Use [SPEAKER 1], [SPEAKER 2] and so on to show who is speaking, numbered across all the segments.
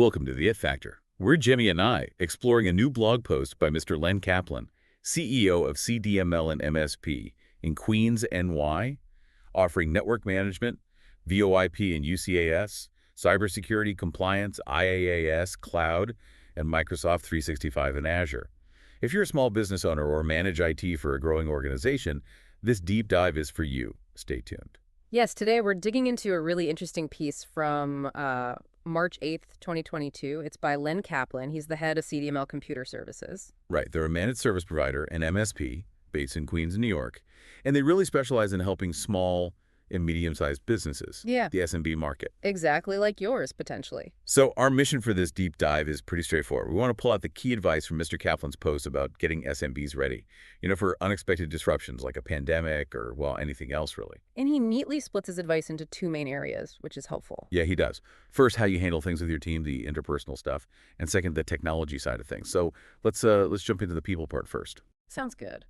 [SPEAKER 1] Welcome to the It Factor. We're Jimmy and I, exploring a new blog post by Mr. Len Kaplan, CEO of CDML and MSP in Queens, NY, offering network management, VoIP and UCAS, cybersecurity compliance, IaaS, cloud, and Microsoft 365 and Azure. If you're a small business owner or manage IT for a growing organization, this deep dive is for you. Stay tuned.
[SPEAKER 2] Yes, today we're digging into a really interesting piece from March 8th, 2022. It's by Len Kaplan. He's the head of CDML Computer Services.
[SPEAKER 1] Right, they're a managed service provider, an MSP, based in Queens, New York, and they really specialize in helping small and medium-sized businesses,
[SPEAKER 2] Yeah,
[SPEAKER 1] the SMB market.
[SPEAKER 2] exactly like yours, potentially.
[SPEAKER 1] So our mission for this deep dive is pretty straightforward. We want to pull out the key advice from Mr. Kaplan's post about getting SMBs ready, for unexpected disruptions like a pandemic or, well, anything else really.
[SPEAKER 2] And he neatly splits his advice into two main areas, which is helpful.
[SPEAKER 1] Yeah, he does. First, how you handle things with your team, the interpersonal stuff, and second, the technology side of things. So let's jump into the people part first.
[SPEAKER 2] Sounds good.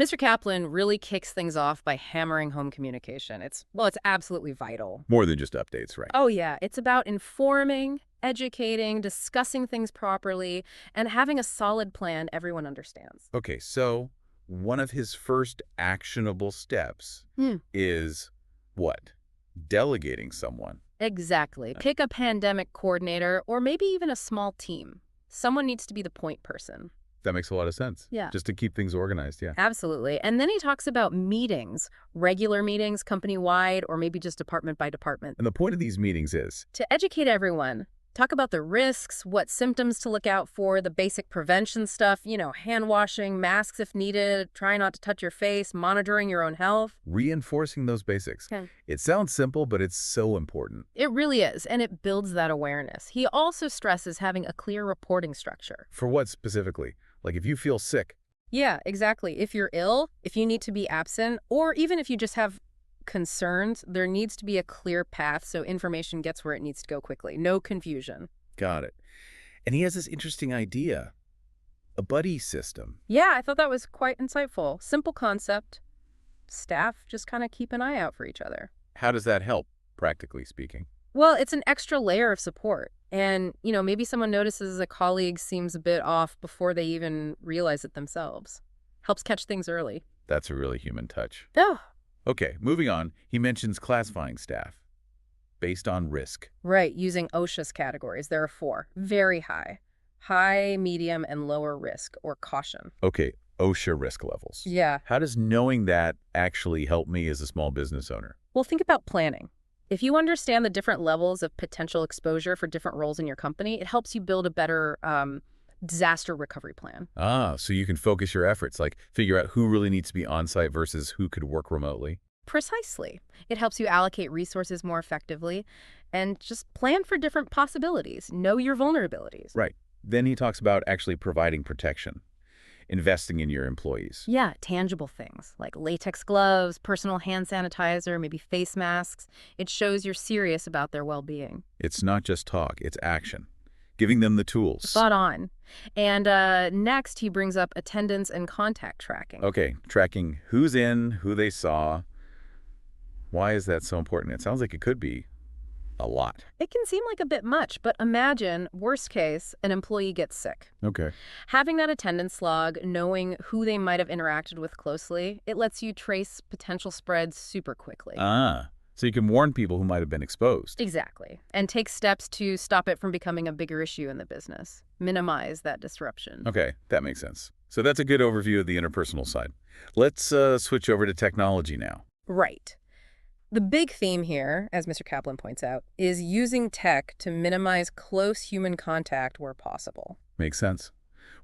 [SPEAKER 2] Mr. Kaplan really kicks things off by hammering home communication. It's absolutely vital.
[SPEAKER 1] More than just updates, right?
[SPEAKER 2] Oh, yeah. It's about informing, educating, discussing things properly, and having a solid plan everyone understands.
[SPEAKER 1] Okay, so one of his first actionable steps is what? Delegating someone.
[SPEAKER 2] Exactly. Pick a pandemic coordinator or maybe even a small team. Someone needs to be the point person.
[SPEAKER 1] That makes a lot of sense.
[SPEAKER 2] Yeah.
[SPEAKER 1] Just to keep things organized, yeah.
[SPEAKER 2] Absolutely. And then he talks about meetings, regular meetings, company-wide, or maybe just department by department.
[SPEAKER 1] And the point of these meetings is?
[SPEAKER 2] To educate everyone, talk about the risks, what symptoms to look out for, the basic prevention stuff, hand washing, masks if needed, try not to touch your face, monitoring your own health.
[SPEAKER 1] Reinforcing those basics.
[SPEAKER 2] Okay.
[SPEAKER 1] It sounds simple, but it's so important.
[SPEAKER 2] It really is, and it builds that awareness. He also stresses having a clear reporting structure.
[SPEAKER 1] For what specifically? Like if you feel sick.
[SPEAKER 2] Yeah, exactly. If you're ill, if you need to be absent, or even if you just have concerns, there needs to be a clear path so information gets where it needs to go quickly. No confusion.
[SPEAKER 1] Got it. And he has this interesting idea, a buddy system.
[SPEAKER 2] Yeah, I thought that was quite insightful. Simple concept. Staff just kind of keep an eye out for each other.
[SPEAKER 1] How does that help, practically speaking?
[SPEAKER 2] Well, it's an extra layer of support. And, maybe someone notices a colleague seems a bit off before they even realize it themselves. Helps catch things early.
[SPEAKER 1] That's a really human touch.
[SPEAKER 2] Oh.
[SPEAKER 1] Okay, moving on. He mentions classifying staff based on risk.
[SPEAKER 2] Right, using OSHA's categories. There are 4. Very high. High, medium, and lower risk, or caution.
[SPEAKER 1] Okay, OSHA risk levels.
[SPEAKER 2] Yeah.
[SPEAKER 1] How does knowing that actually help me as a small business owner?
[SPEAKER 2] Well, think about planning. If you understand the different levels of potential exposure for different roles in your company, it helps you build a better disaster recovery plan.
[SPEAKER 1] Ah, so you can focus your efforts, like figure out who really needs to be on-site versus who could work remotely.
[SPEAKER 2] Precisely. It helps you allocate resources more effectively and just plan for different possibilities. Know your vulnerabilities.
[SPEAKER 1] Right. Then he talks about actually providing protection, investing in your employees.
[SPEAKER 2] Yeah, tangible things like latex gloves, personal hand sanitizer, maybe face masks. It shows you're serious about their well-being.
[SPEAKER 1] It's not just talk, it's action. Giving them the tools.
[SPEAKER 2] Spot on. And next, he brings up attendance and contact tracking.
[SPEAKER 1] Okay, tracking who's in, who they saw. Why is that so important? It sounds like it could be a lot.
[SPEAKER 2] It can seem like a bit much, but imagine, worst case, an employee gets sick.
[SPEAKER 1] Okay.
[SPEAKER 2] Having that attendance log, knowing who they might have interacted with closely, it lets you trace potential spreads super quickly.
[SPEAKER 1] Ah, so you can warn people who might have been exposed.
[SPEAKER 2] Exactly. And take steps to stop it from becoming a bigger issue in the business. Minimize that disruption.
[SPEAKER 1] Okay, that makes sense. So that's a good overview of the interpersonal side. Let's switch over to technology now.
[SPEAKER 2] Right. The big theme here, as Mr. Kaplan points out, is using tech to minimize close human contact where possible.
[SPEAKER 1] Makes sense.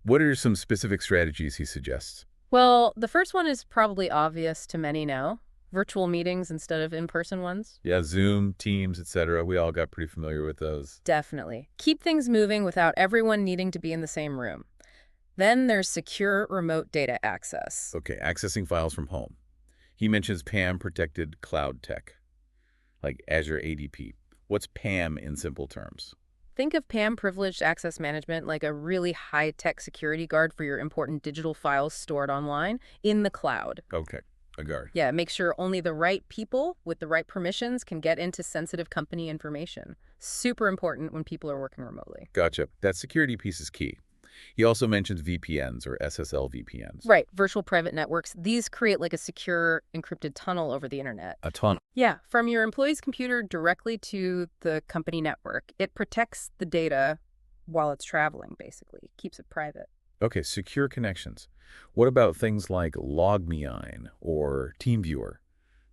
[SPEAKER 1] What are some specific strategies he suggests?
[SPEAKER 2] Well, the first one is probably obvious to many now. Virtual meetings instead of in-person ones.
[SPEAKER 1] Yeah, Zoom, Teams, etc. We all got pretty familiar with those.
[SPEAKER 2] Definitely. Keep things moving without everyone needing to be in the same room. Then there's secure remote data access.
[SPEAKER 1] Okay, accessing files from home. He mentions PAM-protected cloud tech, like Azure ADP. What's PAM in simple terms?
[SPEAKER 2] Think of PAM, privileged access management, like a really high-tech security guard for your important digital files stored online in the cloud.
[SPEAKER 1] Okay. A guard.
[SPEAKER 2] Yeah, make sure only the right people with the right permissions can get into sensitive company information. Super important when people are working remotely.
[SPEAKER 1] Gotcha. That security piece is key. He also mentions VPNs or SSL VPNs.
[SPEAKER 2] Right, virtual private networks. These create like a secure encrypted tunnel over the internet.
[SPEAKER 1] A ton.
[SPEAKER 2] Yeah, from your employee's computer directly to the company network. It protects the data while it's traveling, basically. Keeps it private.
[SPEAKER 1] Okay, secure connections. What about things like LogMeIn or TeamViewer?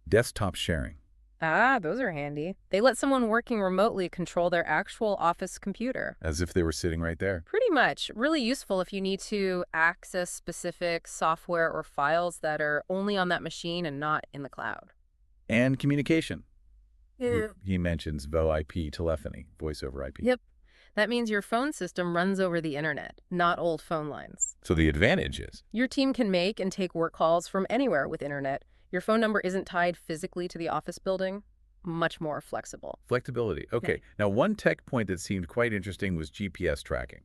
[SPEAKER 1] Desktop sharing.
[SPEAKER 2] Ah, those are handy. They let someone working remotely control their actual office computer.
[SPEAKER 1] As if they were sitting right there.
[SPEAKER 2] Pretty much. Really useful if you need to access specific software or files that are only on that machine and not in the cloud.
[SPEAKER 1] And communication.
[SPEAKER 2] Yeah.
[SPEAKER 1] He mentions VoIP telephony, voice over IP.
[SPEAKER 2] Yep. That means your phone system runs over the internet, not old phone lines.
[SPEAKER 1] So the advantage is
[SPEAKER 2] Your team can make and take work calls from anywhere with internet. Your phone number isn't tied physically to the office building. Much more flexible.
[SPEAKER 1] flexibility. Okay, now one tech point that seemed quite interesting was GPS tracking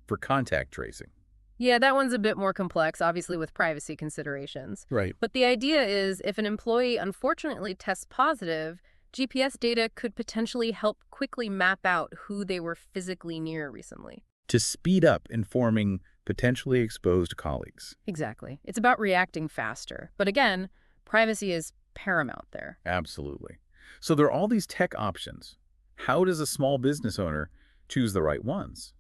[SPEAKER 1] for contact tracing.
[SPEAKER 2] Yeah, that one's a bit more complex, obviously with privacy considerations.
[SPEAKER 1] Right.
[SPEAKER 2] But the idea is if an employee unfortunately tests positive, GPS data could potentially help quickly map out who they were physically near recently.
[SPEAKER 1] To speed up informing potentially exposed colleagues.
[SPEAKER 2] Exactly. It's about reacting faster. But again, privacy is paramount there.
[SPEAKER 1] Absolutely. So there are all these tech options. How does a small business owner choose the right ones?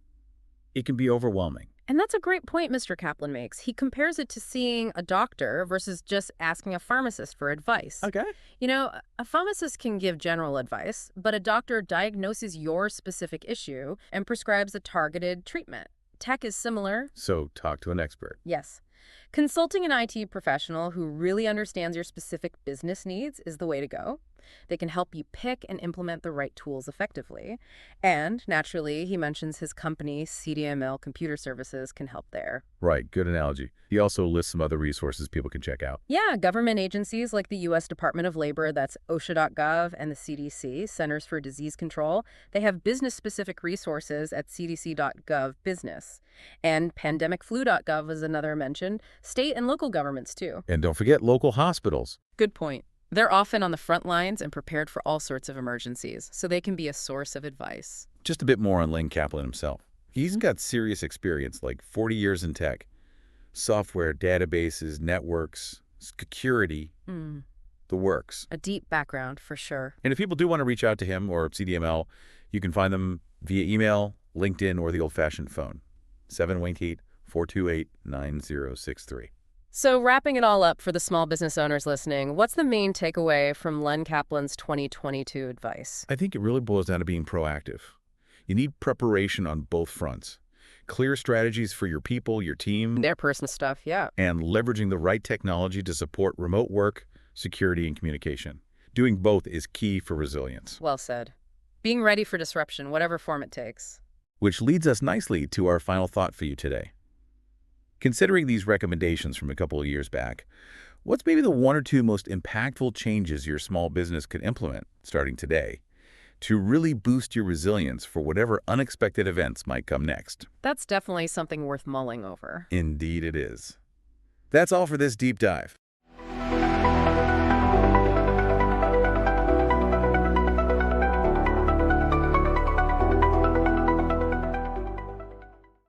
[SPEAKER 1] It can be overwhelming.
[SPEAKER 2] And that's a great point Mr. Kaplan makes. He compares it to seeing a doctor versus just asking a pharmacist for advice.
[SPEAKER 1] Okay.
[SPEAKER 2] You know, a pharmacist can give general advice, but a doctor diagnoses your specific issue and prescribes a targeted treatment. Tech is similar.
[SPEAKER 1] So talk to an expert.
[SPEAKER 2] Yes. Consulting an IT professional who really understands your specific business needs is the way to go. They can help you pick and implement the right tools effectively. And naturally, he mentions his company, CDML Computer Services, can help there.
[SPEAKER 1] Right, good analogy. He also lists some other resources people can check out.
[SPEAKER 2] Yeah, government agencies like the U.S. Department of Labor, that's OSHA.gov, and the CDC, Centers for Disease Control, they have business-specific resources at cdc.gov business. And pandemicflu.gov is another mention. State and local governments, too.
[SPEAKER 1] And don't forget local hospitals.
[SPEAKER 2] Good point. They're often on the front lines and prepared for all sorts of emergencies, so they can be a source of advice.
[SPEAKER 1] Just a bit more on Len Kaplan himself. He's got serious experience, like 40 years in tech. Software, databases, networks, security, the works.
[SPEAKER 2] A deep background, for sure.
[SPEAKER 1] And if people do want to reach out to him or CDML, you can find them via email, LinkedIn, or the old-fashioned phone. 718-428-9063.
[SPEAKER 2] So wrapping it all up for the small business owners listening, what's the main takeaway from Len Kaplan's 2022 advice?
[SPEAKER 1] I think it really boils down to being proactive. You need preparation on both fronts. Clear strategies for your people, your team,
[SPEAKER 2] Their personal stuff, yeah.
[SPEAKER 1] and leveraging the right technology to support remote work, security, and communication. Doing both is key for resilience.
[SPEAKER 2] Well said. Being ready for disruption, whatever form it takes.
[SPEAKER 1] Which leads us nicely to our final thought for you today. Considering these recommendations from a couple of years back, what's maybe the one or two most impactful changes your small business could implement starting today to really boost your resilience for whatever unexpected events might come next?
[SPEAKER 2] That's definitely something worth mulling over.
[SPEAKER 1] Indeed it is. That's all for this deep dive.